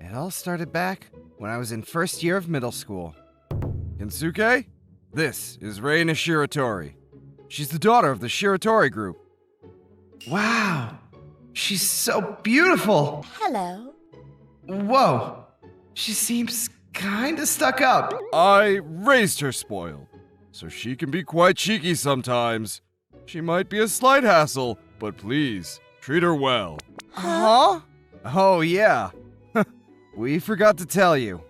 It all started back when I was in first year of middle school. Kensuke, this is Reina Shiratori. She's the daughter of the Shiratori group. Wow, she's so beautiful. Hello. Whoa, she seems kinda stuck up. I raised her spoiled, so she can be quite cheeky sometimes. She might be a slight hassle, but please, treat her well. Huh? Oh yeah, we forgot to tell you.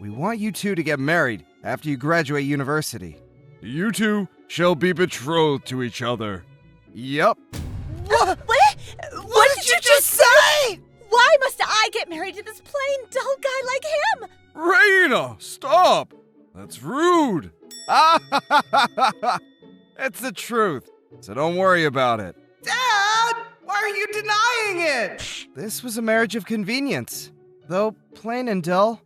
We want you two to get married after you graduate university. You two shall be betrothed to each other. Yup. What? What did you just say? Why must I get married to this plain, dull guy like him? Reina, stop! That's rude. It's the truth, so don't worry about it. Dad! Why are you denying it? This was a marriage of convenience. Though plain and dull,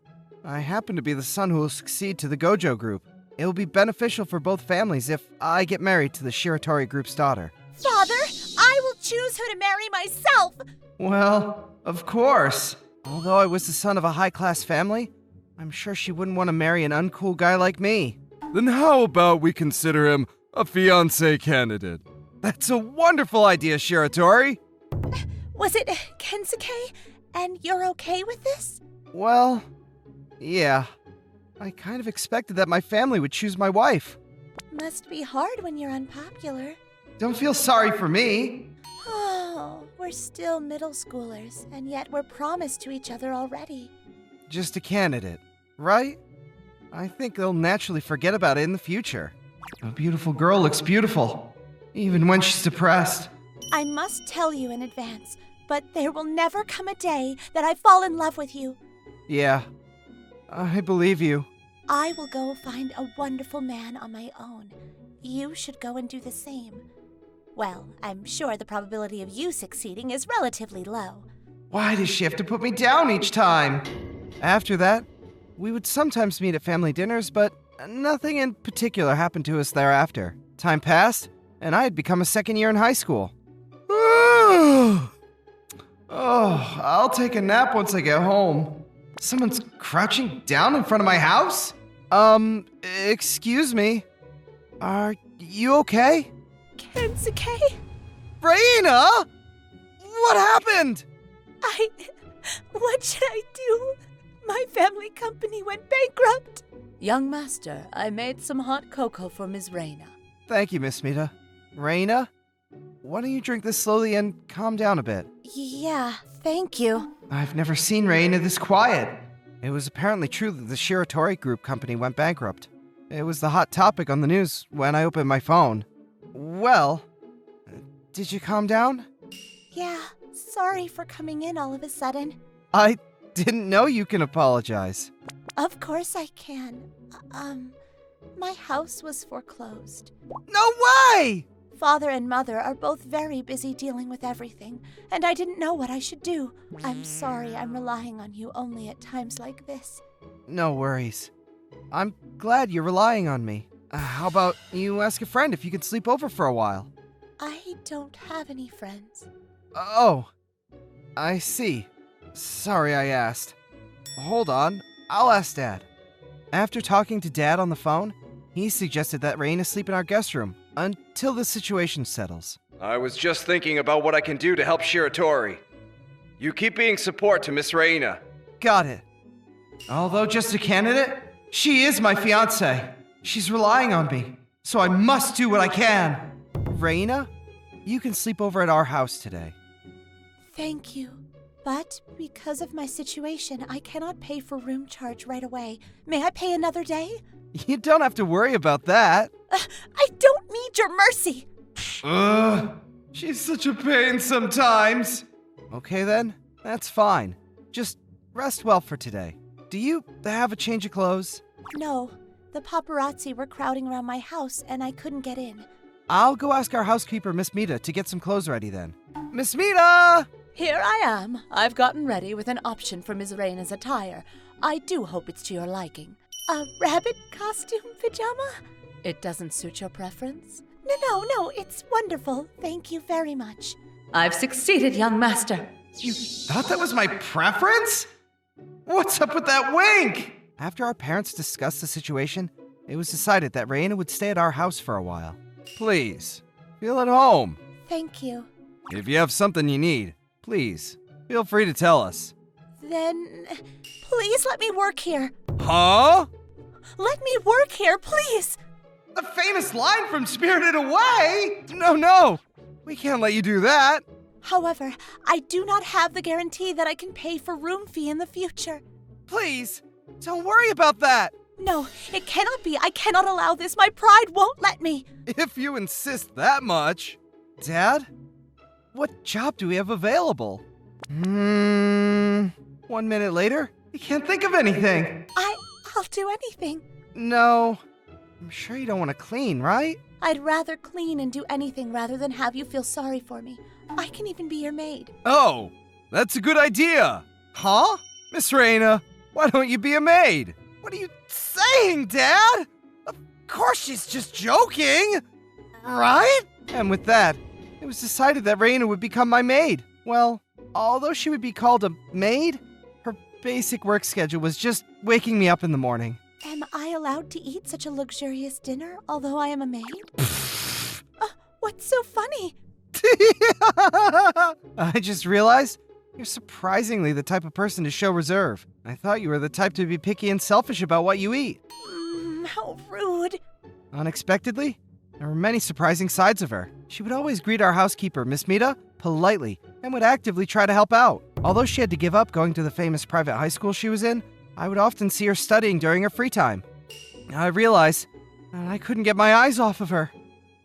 I happen to be the son who will succeed to the Gojo group. It will be beneficial for both families if I get married to the Shiratori group's daughter. Father, I will choose who to marry myself. Well, of course. Although I was the son of a high-class family, I'm sure she wouldn't want to marry an uncool guy like me. Then how about we consider him a fiancé candidate? That's a wonderful idea, Shiratori. Was it Kensuke? And you're okay with this? Well, yeah. I kind of expected that my family would choose my wife. Must be hard when you're unpopular. Don't feel sorry for me. Oh, we're still middle schoolers, and yet we're promised to each other already. Just a candidate, right? I think they'll naturally forget about it in the future. A beautiful girl looks beautiful, even when she's depressed. I must tell you in advance, but there will never come a day that I fall in love with you. Yeah, I believe you. I will go find a wonderful man on my own. You should go and do the same. Well, I'm sure the probability of you succeeding is relatively low. Why does she have to put me down each time? After that, we would sometimes meet at family dinners, but nothing in particular happened to us thereafter. Time passed, and I had become a second year in high school. Oh, I'll take a nap once I get home. Someone's crouching down in front of my house? Excuse me. Are you okay? Kensuke? Reina! What happened? What should I do? My family company went bankrupt. Young master, I made some hot cocoa for Ms. Reina. Thank you, Miss Mita. Reina, why don't you drink this slowly and calm down a bit? Yeah, thank you. I've never seen Reina this quiet. It was apparently true that the Shiratori group company went bankrupt. It was the hot topic on the news when I opened my phone. Well, did you calm down? Yeah, sorry for coming in all of a sudden. I didn't know you can apologize. Of course I can. My house was foreclosed. No way! Father and Mother are both very busy dealing with everything, and I didn't know what I should do. I'm sorry I'm relying on you only at times like this. No worries. I'm glad you're relying on me. How about you ask a friend if you could sleep over for a while? I don't have any friends. Oh, I see. Sorry I asked. Hold on, I'll ask Dad. After talking to Dad on the phone, he suggested that Reina sleep in our guest room until the situation settles. I was just thinking about what I can do to help Shiratori. You keep being support to Miss Reina. Got it. Although just a candidate, she is my fiancé. She's relying on me, so I must do what I can. Reina, you can sleep over at our house today. Thank you. But because of my situation, I cannot pay for room charge right away. May I pay another day? You don't have to worry about that. I don't need your mercy. She's such a pain sometimes. Okay then, that's fine. Just rest well for today. Do you have a change of clothes? No, the paparazzi were crowding around my house and I couldn't get in. I'll go ask our housekeeper, Miss Mita, to get some clothes ready then. Miss Mita! Here I am. I've gotten ready with an option for Ms. Reina's attire. I do hope it's to your liking. A rabbit costume pajama? It doesn't suit your preference? No, it's wonderful. Thank you very much. I've succeeded, young master. You thought that was my preference? What's up with that wink? After our parents discussed the situation, it was decided that Raina would stay at our house for a while. Please, feel at home. Thank you. If you have something you need, please, feel free to tell us. Then, please let me work here. Huh? Let me work here, please. The famous line from Spirited Away? No, we can't let you do that. However, I do not have the guarantee that I can pay for room fee in the future. Please, don't worry about that. No, it cannot be. I cannot allow this. My pride won't let me. If you insist that much. Dad, what job do we have available? 1 minute later, I can't think of anything. I'll do anything. No, I'm sure you don't want to clean, right? I'd rather clean and do anything rather than have you feel sorry for me. I can even be your maid. Oh, that's a good idea. Huh? Miss Raina, why don't you be a maid? What are you saying, Dad? Of course she's just joking, right? And with that, it was decided that Raina would become my maid. Well, although she would be called a maid, her basic work schedule was just waking me up in the morning. Am I allowed to eat such a luxurious dinner, although I am a maid? What's so funny? I just realized you're surprisingly the type of person to show reserve. I thought you were the type to be picky and selfish about what you eat. How rude. Unexpectedly, there were many surprising sides of her. She would always greet our housekeeper, Miss Mita, politely and would actively try to help out. Although she had to give up going to the famous private high school she was in, I would often see her studying during her free time. I realized that I couldn't get my eyes off of her.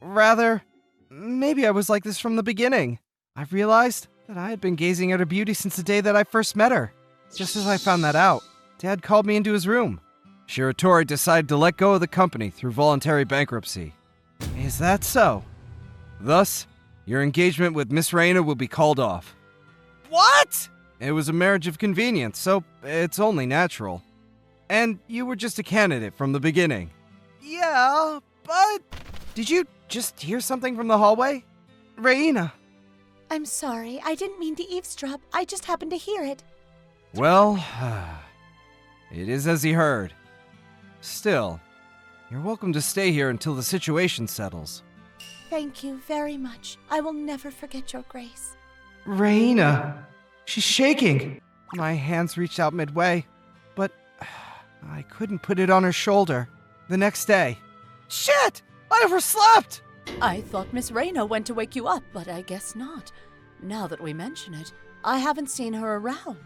Rather, maybe I was like this from the beginning. I realized that I had been gazing at her beauty since the day that I first met her. Just as I found that out, Dad called me into his room. Shiratori decided to let go of the company through voluntary bankruptcy. Is that so? Thus, your engagement with Miss Raina will be called off. What? It was a marriage of convenience, so it's only natural. And you were just a candidate from the beginning. Yeah, but... Did you just hear something from the hallway? Raina. I'm sorry. I didn't mean to eavesdrop. I just happened to hear it. Well, it is as he heard. Still, you're welcome to stay here until the situation settles. Thank you very much. I will never forget your grace. Raina. She's shaking. My hands reached out midway, but I couldn't put it on her shoulder. The next day. Shit! I overslept! I thought Miss Raina went to wake you up, but I guess not. Now that we mention it, I haven't seen her around.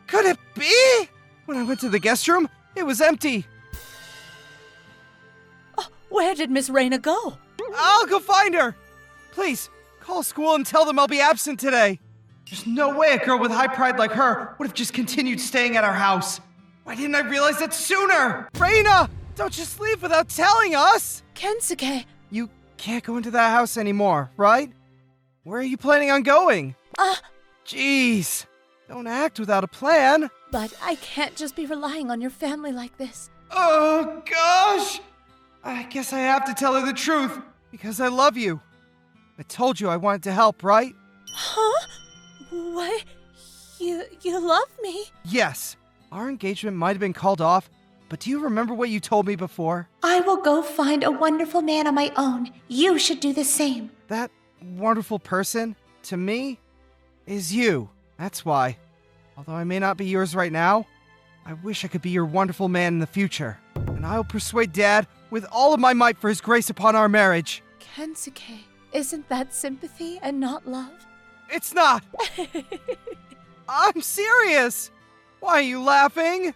Could it be? When I went to the guest room, it was empty. Oh, where did Miss Raina go? I'll go find her. Please, call school and tell them I'll be absent today. There's no way a girl with high pride like her would have just continued staying at our house. Why didn't I realize that sooner? Raina, don't just leave without telling us. Kensuke! You can't go into that house anymore, right? Where are you planning on going? Jeez, don't act without a plan. But I can't just be relying on your family like this. Oh, gosh! I guess I have to tell her the truth, because I love you. I told you I wanted to help, right? Huh? What? You love me? Yes. Our engagement might have been called off, but do you remember what you told me before? I will go find a wonderful man on my own. You should do the same. That wonderful person, to me, is you. That's why. Although I may not be yours right now, I wish I could be your wonderful man in the future. And I'll persuade Dad with all of my might for his grace upon our marriage. Kensuke, isn't that sympathy and not love? It's not! I'm serious! Why are you laughing?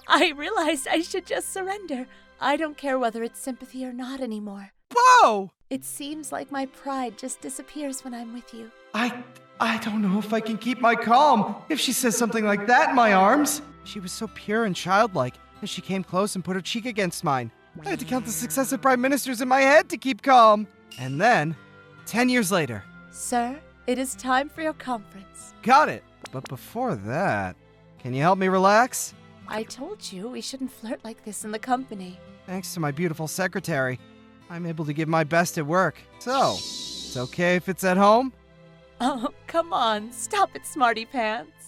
I realized I should just surrender. I don't care whether it's sympathy or not anymore. Bo! It seems like my pride just disappears when I'm with you. I don't know if I can keep my calm if she says something like that in my arms. She was so pure and childlike as she came close and put her cheek against mine. I had to count the successive prime ministers in my head to keep calm. And then, 10 years later. Sir, it is time for your conference. Got it. But before that, can you help me relax? I told you we shouldn't flirt like this in the company. Thanks to my beautiful secretary, I'm able to give my best at work. So, it's okay if it's at home? Oh, come on. Stop it, smarty pants.